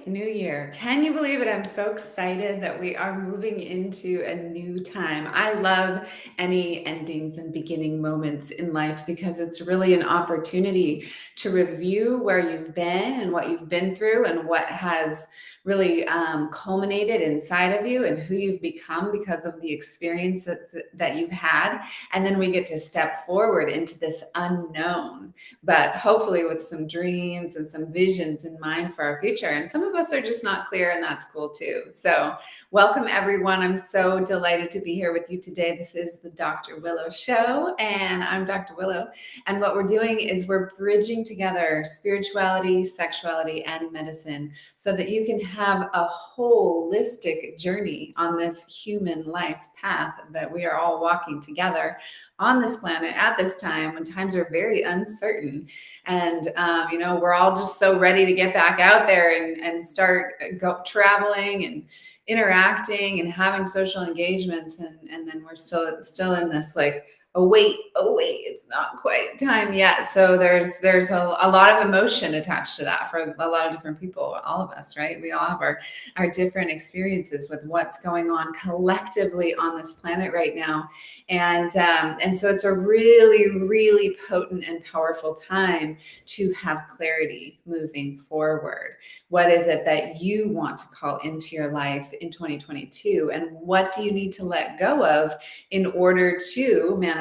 New year. Can you believe it? I'm so excited that we are moving into a new time. I love any endings and beginning moments in life because it's really an opportunity to review where you've been and what you've been through and what has really culminated inside of you and who you've become because of the experiences that you've had. And then we get to step forward into this unknown, but hopefully with some dreams and some visions in mind for our future. And some of us are just not clear, and that's cool too. So, welcome everyone. I'm so delighted to be here with you today. This is the Dr. Willow Show, and I'm Dr. Willow. And what we're doing is we're bridging together spirituality, sexuality, and medicine so that you can have a holistic journey on this human life path that we are all walking together on this planet at this time when times are very uncertain. And, we're all just so ready to get back out there and start traveling and interacting and having social engagements. And then we're still in this like, oh wait, it's not quite time yet. So there's a lot of emotion attached to that for a lot of different people, all of us, right? We all have our different experiences with what's going on collectively on this planet right now. And so it's a really potent and powerful time to have clarity moving forward. What is it that you want to call into your life in 2022? And what do you need to let go of in order to manifest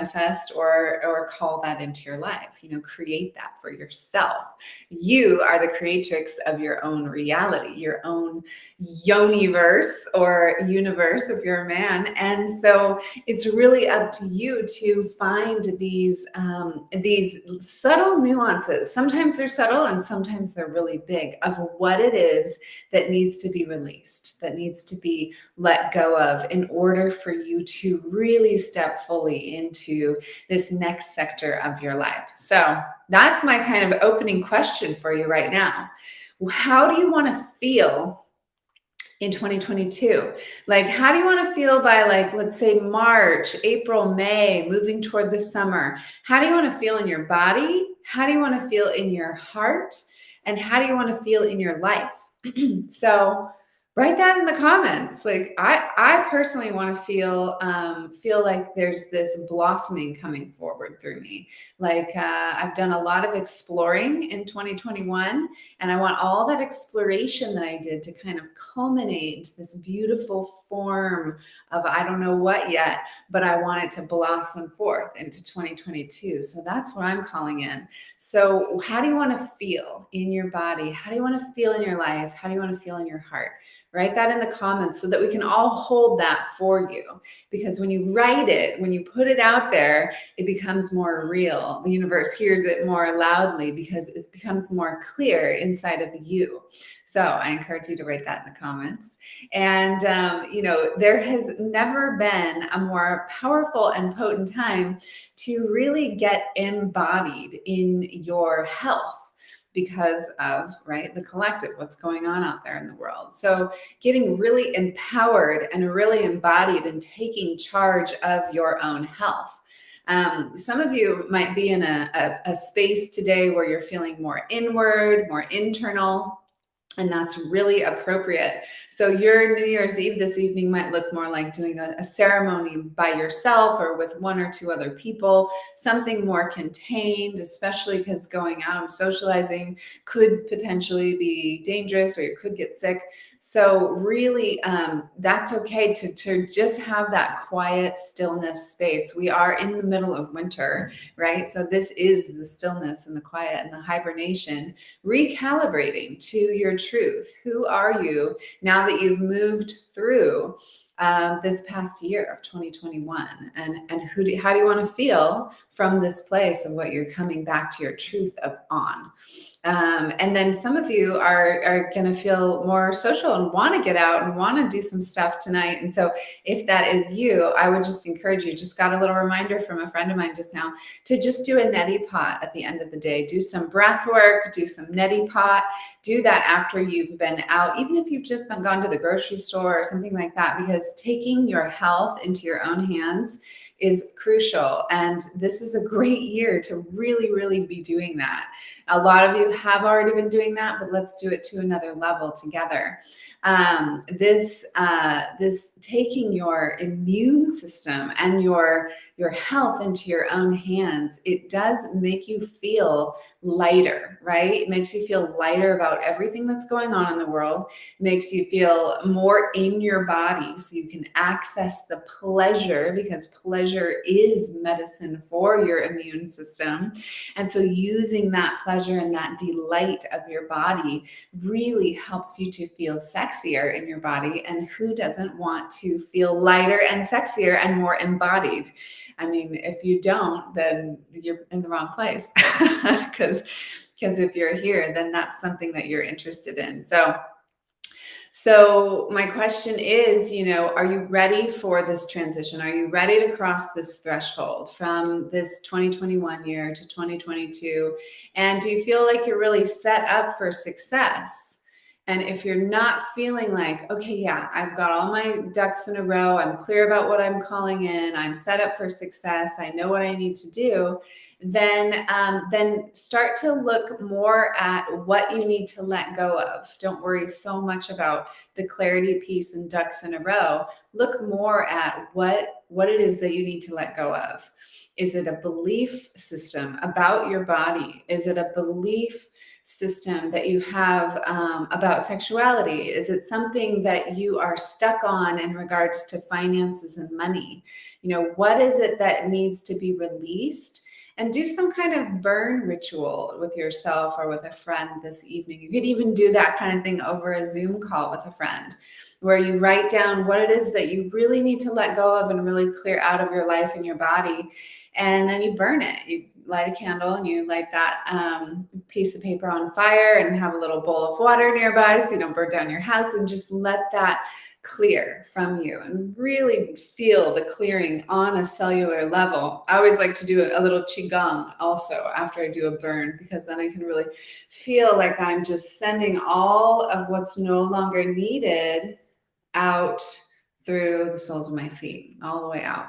or call that into your life? Create that for yourself. You are the creatrix of your own reality, your own yoniverse or universe if you're a man. And so it's really up to you to find these subtle nuances. Sometimes they're subtle and sometimes they're really big, of what it is that needs to be released, that needs to be let go of in order for you to really step fully into this next sector of your life. So that's my kind of opening question for you right now. How do you want to feel in 2022? Like, how do you want to feel by, like, let's say March, April, May, moving toward the summer? How do you want to feel in your body? How do you want to feel in your heart? And how do you want to feel in your life? So write that in the comments. Like, I personally want to feel like there's this blossoming coming forward through me. Like, I've done a lot of exploring in 2021, and I want all that exploration that I did to kind of culminate into this beautiful form of, I don't know what yet, but I want it to blossom forth into 2022. So that's what I'm calling in. So how do you want to feel in your body? How do you want to feel in your life? How do you want to feel in your heart? Write that in the comments so that we can all hold that for you. Because when you write it, when you put it out there, it becomes more real. The universe hears it more loudly because it becomes more clear inside of you. So I encourage you to write that in the comments. And, there has never been a more powerful and potent time to really get embodied in your health because of, right, the collective, what's going on out there in the world. So getting really empowered and really embodied and taking charge of your own health. Some of you might be in a space today where you're feeling more inward, more internal, and that's really appropriate. So your New Year's Eve this evening might look more like doing a ceremony by yourself or with one or two other people, something more contained, especially because going out and socializing could potentially be dangerous or you could get sick. So really, that's okay to just have that quiet stillness space. We are in the middle of winter, right? So this is the stillness and the quiet and the hibernation, recalibrating to your truth. Who are you now that you've moved through this past year of 2021? And how do you want to feel from this place of what you're coming back to your truth on? And then some of you are going to feel more social and want to get out and want to do some stuff tonight. And so if that is you, I would just encourage you, just got a little reminder from a friend of mine just now, to just do a neti pot at the end of the day. Do some breath work, do some neti pot, do that after you've been out, even if you've just gone to the grocery store or something like that, because taking your health into your own hands is crucial. And this is a great year to really, really be doing that. A lot of you have already been doing that, but let's do it to another level together. This taking your immune system and your health into your own hands, it does make you feel lighter, right? It makes you feel lighter about everything that's going on in the world. It makes you feel more in your body so you can access the pleasure, because pleasure is medicine for your immune system. And so using that pleasure and that delight of your body really helps you to feel sexier in your body. And who doesn't want to feel lighter and sexier and more embodied? I mean, if you don't, then you're in the wrong place. Because if you're here, then that's something that you're interested in. So my question is, are you ready for this transition? Are you ready to cross this threshold from this 2021 year to 2022? And do you feel like you're really set up for success? And if you're not feeling like, okay, yeah, I've got all my ducks in a row, I'm clear about what I'm calling in, I'm set up for success, I know what I need to do, then start to look more at what you need to let go of. Don't worry so much about the clarity piece and ducks in a row. Look more at what it is that you need to let go of. Is it a belief system about your body? Is it a belief system that you have about sexuality? Is it something that you are stuck on in regards to finances and money? What is it that needs to be released? And do some kind of burn ritual with yourself or with a friend this evening. You could even do that kind of thing over a Zoom call with a friend, where you write down what it is that you really need to let go of and really clear out of your life and your body. And then you burn it. You light a candle and you light that piece of paper on fire and have a little bowl of water nearby so you don't burn down your house, and just let that clear from you and really feel the clearing on a cellular level. I always like to do a little qigong also after I do a burn, because then I can really feel like I'm just sending all of what's no longer needed out through the soles of my feet, all the way out.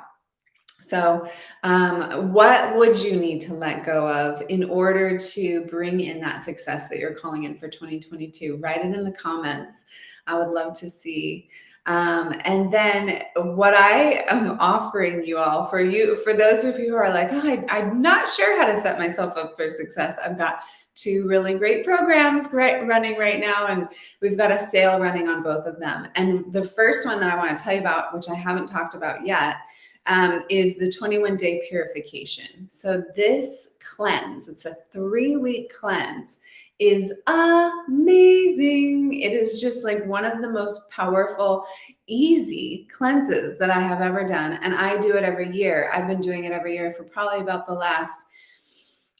So what would you need to let go of in order to bring in that success that you're calling in for 2022? Write it in the comments. I would love to see. And then what I am offering you all, for those of you who are like, oh, I'm not sure how to set myself up for success, I've got 2 really great programs running right now, and we've got a sale running on both of them. And the first one that I want to tell you about, which I haven't talked about yet, is the 21-day purification. So this cleanse, it's a 3-week cleanse, is amazing. It is just like one of the most powerful, easy cleanses that I have ever done. And I do it every year. I've been doing it every year for probably about the last,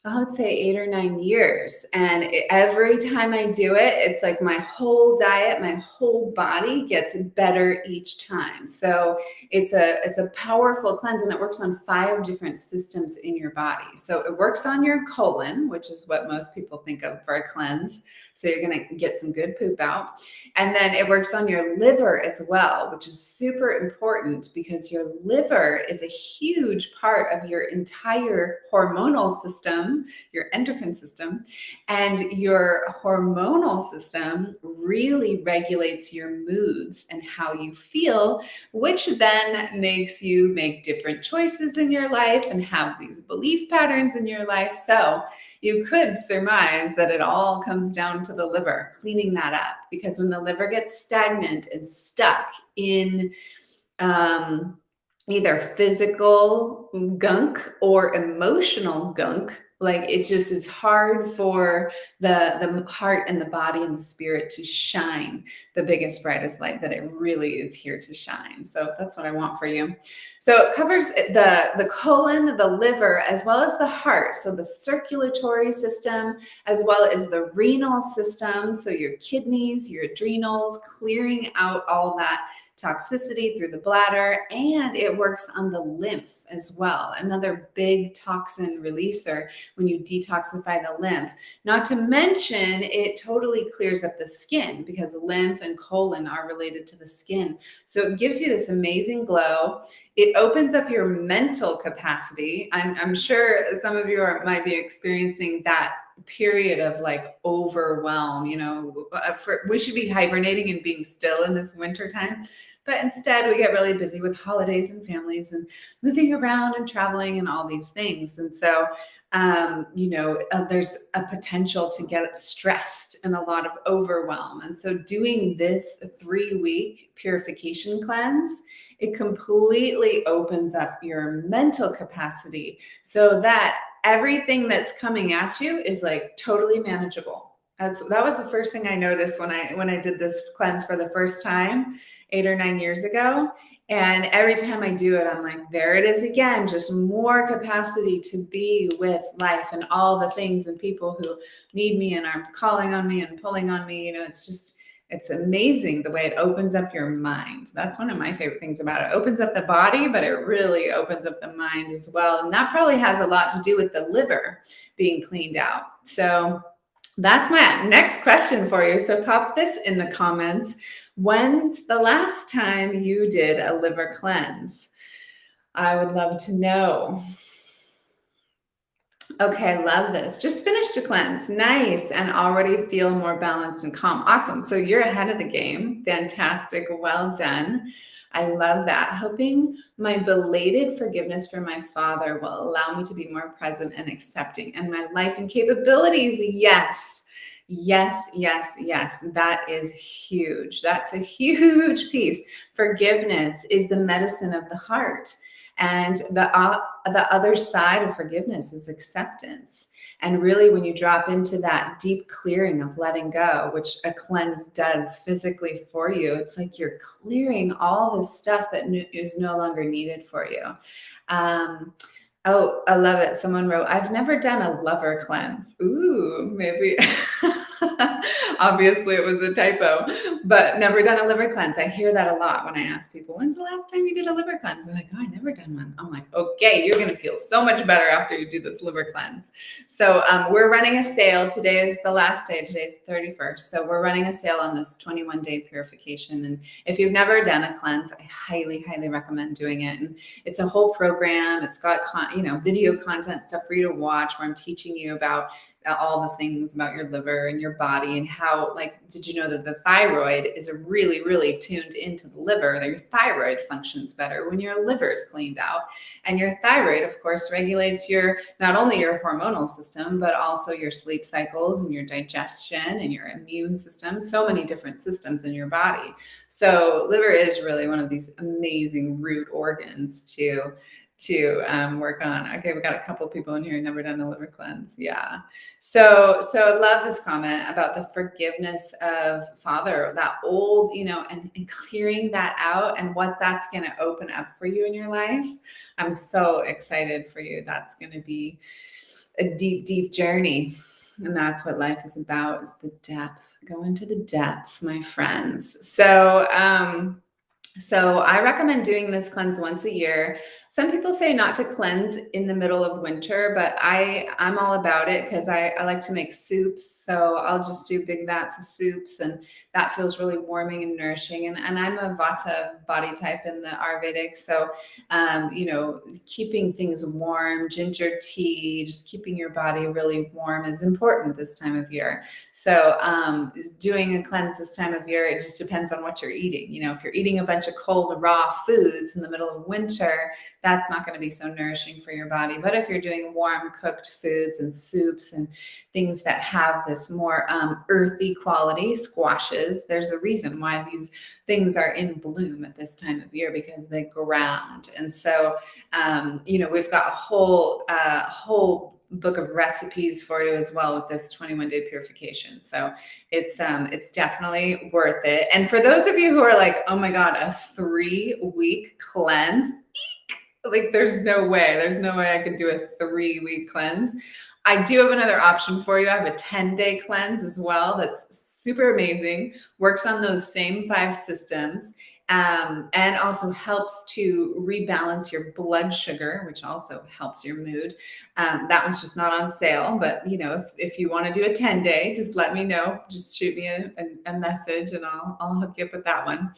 I would say 8 or 9 years. And every time I do it, it's like my whole diet, my whole body gets better each time. So it's a powerful cleanse, and it works on 5 different systems in your body. So it works on your colon, which is what most people think of for a cleanse. So you're going to get some good poop out. And then it works on your liver as well, which is super important, because your liver is a huge part of your entire hormonal system, your endocrine system. And your hormonal system really regulates your moods and how you feel, which then makes you make different choices in your life and have these belief patterns in your life. So you could surmise that it all comes down to the liver, cleaning that up, because when the liver gets stagnant and stuck in either physical gunk or emotional gunk, like it just is hard for the heart and the body and the spirit to shine the biggest, brightest light that it really is here to shine. So that's what I want for you. So it covers the colon, the liver, as well as the heart. So the circulatory system, as well as the renal system. So your kidneys, your adrenals, clearing out all that toxicity through the bladder, and it works on the lymph as well. Another big toxin releaser when you detoxify the lymph. Not to mention, it totally clears up the skin because lymph and colon are related to the skin. So it gives you this amazing glow. It opens up your mental capacity. I'm sure some of you might be experiencing that period of like overwhelm. We should be hibernating and being still in this winter time, but instead we get really busy with holidays and families and moving around and traveling and all these things. And so there's a potential to get stressed and a lot of overwhelm. And so doing this 3-week purification cleanse, it completely opens up your mental capacity so that everything that's coming at you is like totally manageable. That was the first thing I noticed when I did this cleanse for the first time 8 or 9 years ago. And every time I do it, I'm like, there it is again, just more capacity to be with life and all the things and people who need me and are calling on me and pulling on me. It's amazing the way it opens up your mind. That's one of my favorite things about it. It opens up the body, but it really opens up the mind as well. And that probably has a lot to do with the liver being cleaned out. So that's my next question for you. So pop this in the comments. When's the last time you did a liver cleanse? I would love to know. Okay, love this. Just finished a cleanse. Nice. And already feel more balanced and calm. Awesome. So you're ahead of the game. Fantastic. Well done. I love that. Hoping my belated forgiveness for my father will allow me to be more present and accepting in my life and capabilities. Yes. Yes, yes, yes. That is huge. That's a huge piece. Forgiveness is the medicine of the heart. And the other side of forgiveness is acceptance. And really, when you drop into that deep clearing of letting go, which a cleanse does physically for you, it's like you're clearing all this stuff that is no longer needed for you. Oh, I love it. Someone wrote, I've never done a lover cleanse. Ooh, maybe. Obviously, it was a typo, but never done a liver cleanse. I hear that a lot when I ask people, when's the last time you did a liver cleanse? They're like, oh, I never done one. I'm like, okay, you're going to feel so much better after you do this liver cleanse. So we're running a sale. Today is the last day. Today's the 31st. So we're running a sale on this 21-day purification. And if you've never done a cleanse, I highly, highly recommend doing it. And it's a whole program. It's got video content stuff for you to watch where I'm teaching you about all the things about your liver and your body and how, did you know that the thyroid is really, really tuned into the liver, that your thyroid functions better when your liver is cleaned out. And your thyroid, of course, regulates not only your hormonal system, but also your sleep cycles and your digestion and your immune system, so many different systems in your body. So liver is really one of these amazing root organs to work on. Okay, we got a couple people in here who never done a liver cleanse. Yeah. So I love this comment about the forgiveness of father, that old, and clearing that out and what that's going to open up for you in your life. I'm so excited for you. That's going to be a deep, deep journey. And that's what life is about, is the depth. Go into the depths, my friends. So I recommend doing this cleanse once a year. Some people say not to cleanse in the middle of winter, but I'm all about it because I like to make soups. So I'll just do big vats of soups, and that feels really warming and nourishing. And I'm a Vata body type in the Ayurvedic. So, keeping things warm, ginger tea, just keeping your body really warm is important this time of year. So doing a cleanse this time of year, it just depends on what you're eating. If you're eating a bunch of cold, raw foods in the middle of winter, that's not going to be so nourishing for your body. But if you're doing warm cooked foods and soups and things that have this more earthy quality, squashes, there's a reason why these things are in bloom at this time of year, because they ground. And so, we've got a whole book of recipes for you as well with this 21-day purification. So it's definitely worth it. And for those of you who are like, oh my God, a 3-week cleanse, there's no way I could do a 3-week cleanse. I do have another option for you. I have a 10-day cleanse as well. That's super amazing. Works on those same 5 systems. and also helps to rebalance your blood sugar, which also helps your mood. That one's just not on sale, but if you want to do a 10-day, just let me know. Just shoot me a message and I'll hook you up with that one.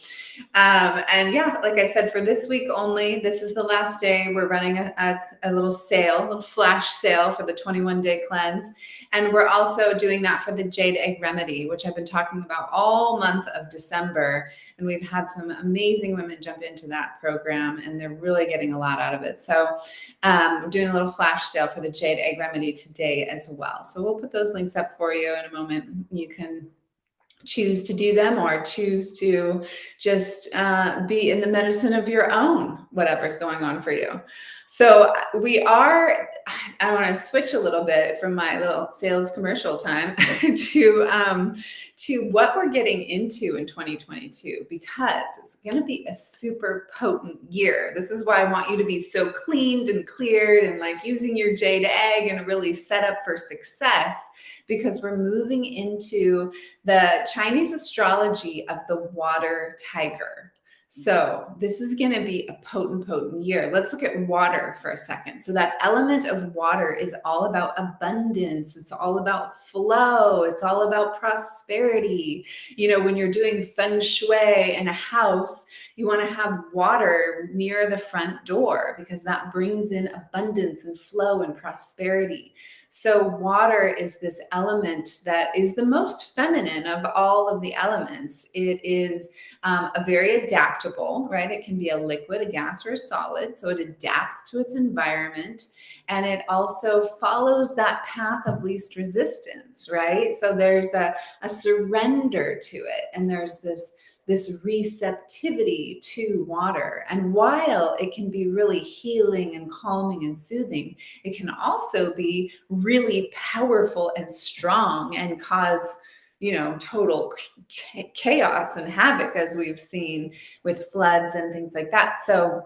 And yeah, like I said, for this week only, this is the last day. We're running a little sale, a little flash sale for the 21-day cleanse. And we're also doing that for the Jade Egg Remedy, which I've been talking about all month of December. And we've had some amazing women jump into that program, and they're really getting a lot out of it. So we're doing a little flash sale for the Jade Egg Remedy today as well. So we'll put those links up for you in a moment. You can choose to do them or choose to just be in the medicine of your own, whatever's going on for you. So I want to switch a little bit from my little sales commercial time to what we're getting into in 2022, because it's going to be a super potent year. This is why I want you to be so cleaned and cleared and like using your jade egg and really set up for success, because we're moving into the Chinese astrology of the water tiger. So this is going to be a potent year. Let's look at water for a second. So that element of water is all about abundance. It's all about flow. It's all about prosperity. When you're doing feng shui in a house, you want to have water near the front door because that brings in abundance and flow and prosperity. So water is this element that is the most feminine of all of the elements. It is a very adaptable, right? It can be a liquid, a gas, or a solid. So it adapts to its environment. And it also follows that path of least resistance, right? So there's a surrender to it. And there's this receptivity to water. And while it can be really healing and calming and soothing, it can also be really powerful and strong and cause total chaos and havoc, as we've seen with floods and things like that. So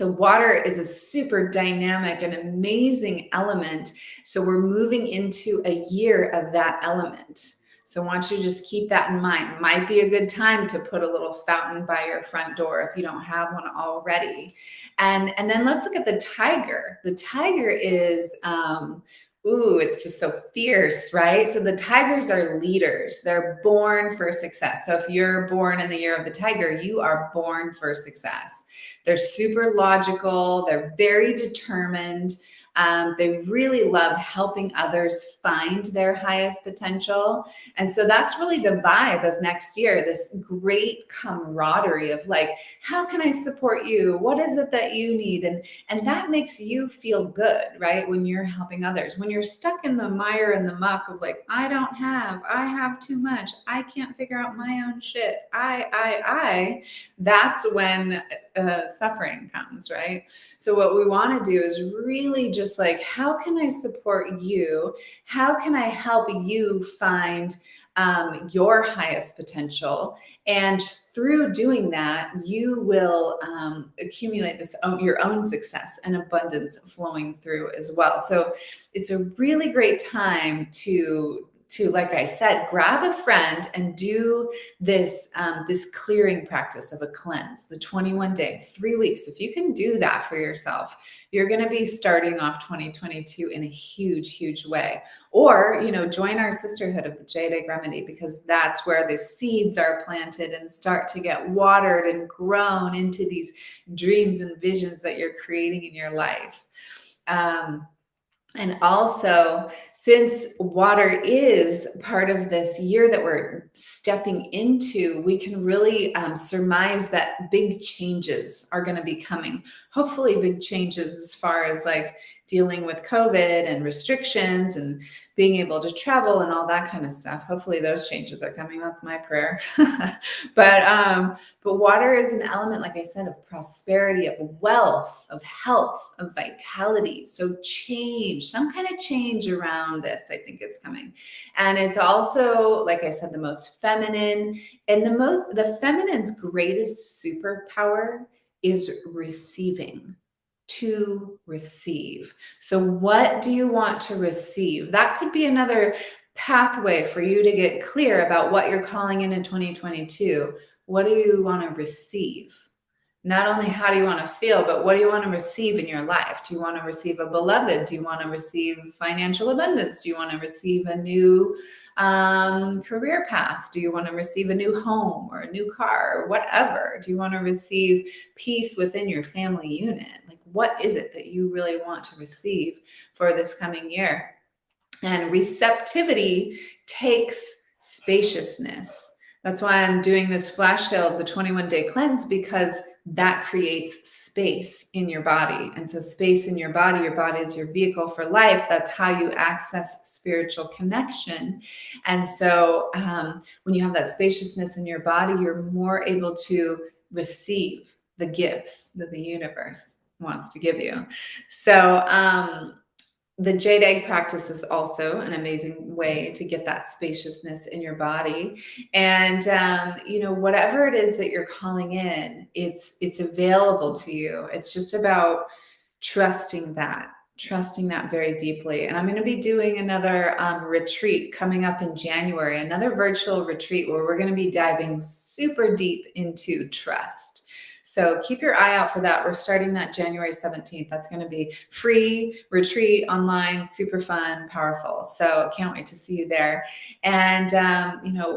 water is a super dynamic and amazing element. So we're moving into a year of that element. So I want you to just keep that in mind. Might be a good time to put a little fountain by your front door if you don't have one already. And then let's look at the tiger. The tiger is it's just so fierce, right? So the tigers are leaders. They're born for success. So if you're born in the year of the tiger, you are born for success. They're super logical. They're very determined. They really love helping others find their highest potential. And so that's really the vibe of next year, this great camaraderie of like, how can I support you? What is it that you need? And that makes you feel good, right? When you're helping others, when you're stuck in the mire and the muck of like, I have too much. I can't figure out my own shit. That's when suffering comes, right? So what we want to do is really just like, how can I support you? How can I help you find your highest potential? And through doing that, you will accumulate your own success and abundance flowing through as well. So it's a really great time to like I said, grab a friend and do this clearing practice of a cleanse, the 21-day, 3 weeks. If you can do that for yourself, you're going to be starting off 2022 in a huge way. Or, join our sisterhood of the Jade Egg Remedy, because that's where the seeds are planted and start to get watered and grown into these dreams and visions that you're creating in your life. And also, since water is part of this year that we're stepping into, we can really surmise that big changes are going to be coming. Hopefully big changes as far as like dealing with COVID and restrictions and being able to travel and all that kind of stuff. Hopefully those changes are coming. That's my prayer. But water is an element, like I said, of prosperity, of wealth, of health, of vitality. So change, some kind of change around this, I think it's coming. And it's also, like I said, the most feminine, and the feminine's greatest superpower is receiving. To receive. So what do you want to receive? That could be another pathway for you to get clear about what you're calling in 2022. what do you want to receive? Not only how do you want to feel, but what do you want to receive in your life? Do you want to receive a beloved? Do you want to receive financial abundance? Do you want to receive a new career path? Do you want to receive a new home or a new car or whatever? Do you want to receive peace within your family unit? Like, what is it that you really want to receive for this coming year? And receptivity takes spaciousness. That's why I'm doing this flash sale of the 21-day cleanse, because that creates space in your body. And so space in your body is your vehicle for life. That's how you access spiritual connection. And so when you have that spaciousness in your body, you're more able to receive the gifts that the universe wants to give you. So the jade egg practice is also an amazing way to get that spaciousness in your body. And, whatever it is that you're calling in, it's available to you. It's just about trusting that very deeply. And I'm going to be doing another retreat coming up in January, another virtual retreat where we're going to be diving super deep into trust. So keep your eye out for that. We're starting that January 17th. That's going to be free retreat online, super fun, powerful. So can't wait to see you there. And,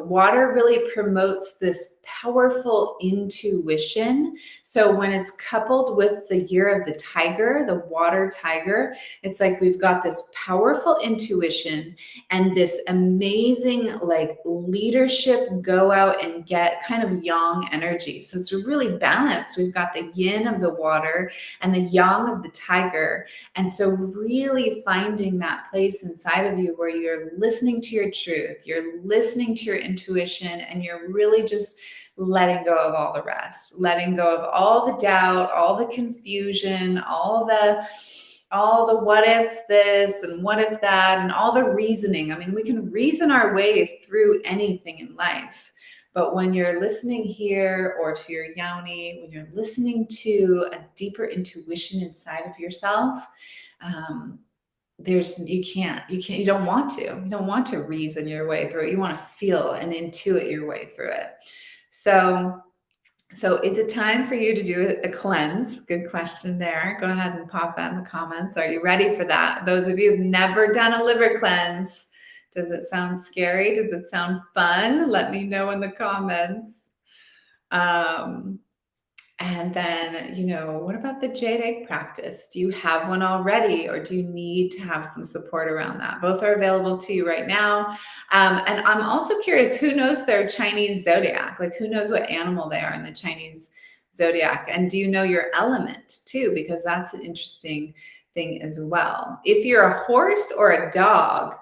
water really promotes this powerful intuition. So when it's coupled with the year of the tiger, the water tiger, it's like we've got this powerful intuition and this amazing like leadership, go out and get kind of yang energy. So it's really balanced. We've got the yin of the water and the yang of the tiger. And so really finding that place inside of you where you're listening to your truth, you're listening to your intuition, and you're really just letting go of all the rest, letting go of all the doubt, all the confusion, all the what if this and what if that, and all the reasoning. I mean, we can reason our way through anything in life. But when you're listening here or to your yoni, when you're listening to a deeper intuition inside of yourself, you don't want to reason your way through it. You want to feel and intuit your way through it. So is it time for you to do a cleanse? Good question there. Go ahead and pop that in the comments. Are you ready for that? Those of you who've never done a liver cleanse, does it sound scary? Does it sound fun? Let me know in the comments. And then, what about the jade egg practice? Do you have one already, or do you need to have some support around that? Both are available to you right now. And I'm also curious, who knows their Chinese zodiac? Like, who knows what animal they are in the Chinese zodiac? And do you know your element too? Because that's an interesting thing as well. If you're a horse or a dog,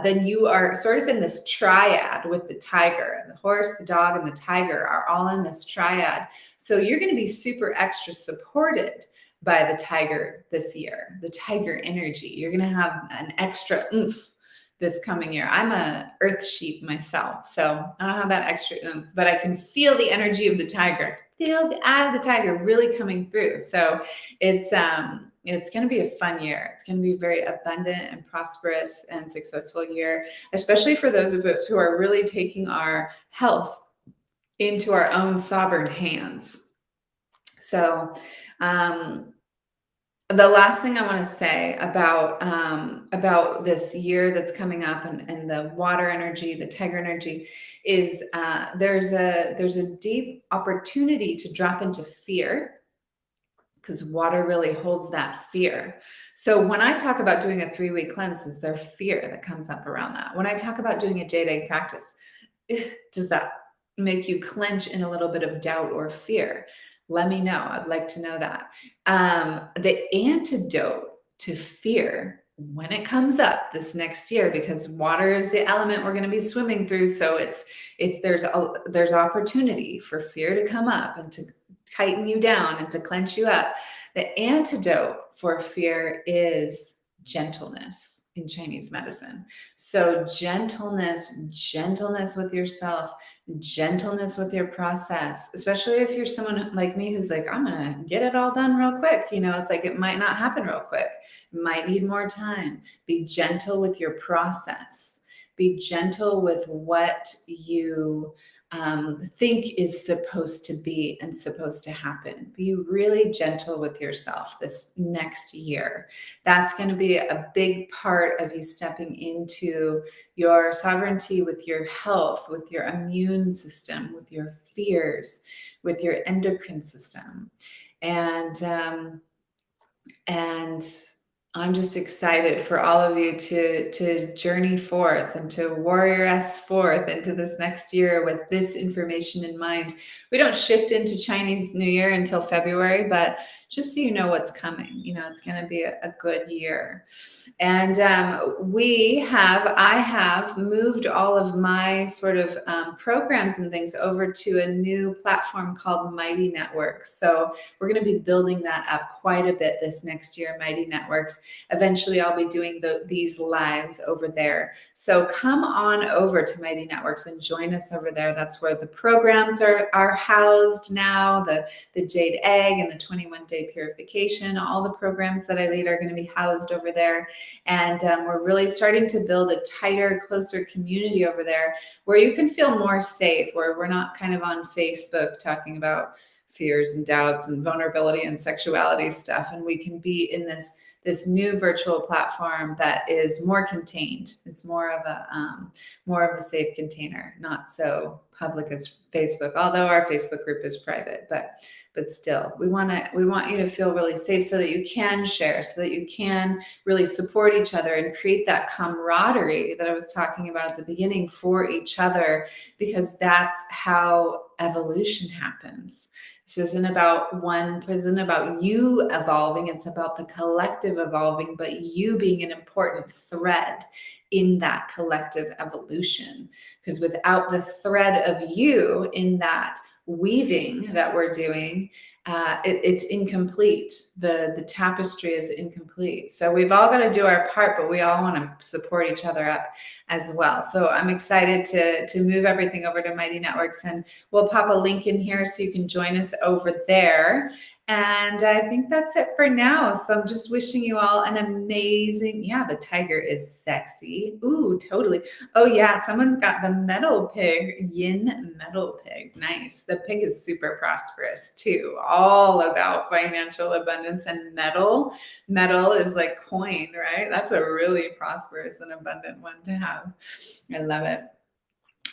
then you are sort of in this triad with the tiger. The horse, the dog, and the tiger are all in this triad. So you're going to be super extra supported by the tiger this year, the tiger energy. You're going to have an extra oomph this coming year. I'm a earth sheep myself, so I don't have that extra oomph, but I can feel the energy of the tiger, feel the eye of the tiger really coming through. So it's going to be a fun year. It's going to be a very abundant and prosperous and successful year, especially for those of us who are really taking our health into our own sovereign hands. So the last thing I want to say about this year that's coming up and the water energy, the tiger energy, is there's a deep opportunity to drop into fear, because water really holds that fear. So when I talk about doing a 3-week cleanse, is there fear that comes up around that? When I talk about doing a jade egg practice, does that make you clench in a little bit of doubt or fear? Let me know. I'd like to know that. The antidote to fear, when it comes up this next year, because water is the element we're going to be swimming through. So there's opportunity for fear to come up and to tighten you down and to clench you up. The antidote for fear is gentleness in Chinese medicine. So gentleness with yourself, gentleness with your process, especially if you're someone like me who's like, I'm going to get it all done real quick. It's like, it might not happen real quick. It might need more time. Be gentle with your process. Be gentle with what you think is supposed to be and supposed to happen. Be really gentle with yourself this next year. That's going to be a big part of you stepping into your sovereignty with your health, with your immune system, with your fears, with your endocrine system. And I'm just excited for all of you to journey forth and to warrior us forth into this next year with this information in mind. We don't shift into Chinese New Year until February, but just so you know what's coming, it's going to be a good year. And I have moved all of my sort of programs and things over to a new platform called Mighty Networks. So we're going to be building that up quite a bit this next year, Mighty Networks. Eventually, I'll be doing these lives over there. So come on over to Mighty Networks and join us over there. That's where the programs are housed now, the Jade Egg and the 21-day Purification. All the programs that I lead are going to be housed over there. And we're really starting to build a tighter, closer community over there where you can feel more safe, where we're not kind of on Facebook talking about fears and doubts and vulnerability and sexuality stuff. And we can be in this new virtual platform that is more contained. It's more of a safe container, not so public as Facebook, although our Facebook group is private, but still we want you to feel really safe so that you can share, so that you can really support each other and create that camaraderie that I was talking about at the beginning for each other, because that's how evolution happens. This isn't about you evolving. It's about the collective evolving, but you being an important thread in that collective evolution. Because without the thread of you in that weaving that we're doing, it's incomplete. The tapestry is incomplete. So we've all got to do our part, but we all want to support each other up as well. So I'm excited to move everything over to Mighty Networks, and we'll pop a link in here so you can join us over there. And I think that's it for now. So I'm just wishing you all an amazing, the tiger is sexy. Ooh, totally. Oh yeah, someone's got the metal pig, yin metal pig. Nice. The pig is super prosperous too. All about financial abundance, and metal. Metal is like coin, right? That's a really prosperous and abundant one to have. I love it.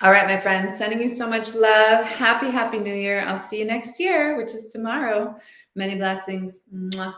All right, my friends, sending you so much love. Happy New Year. I'll see you next year, which is tomorrow. Many blessings. Mwah.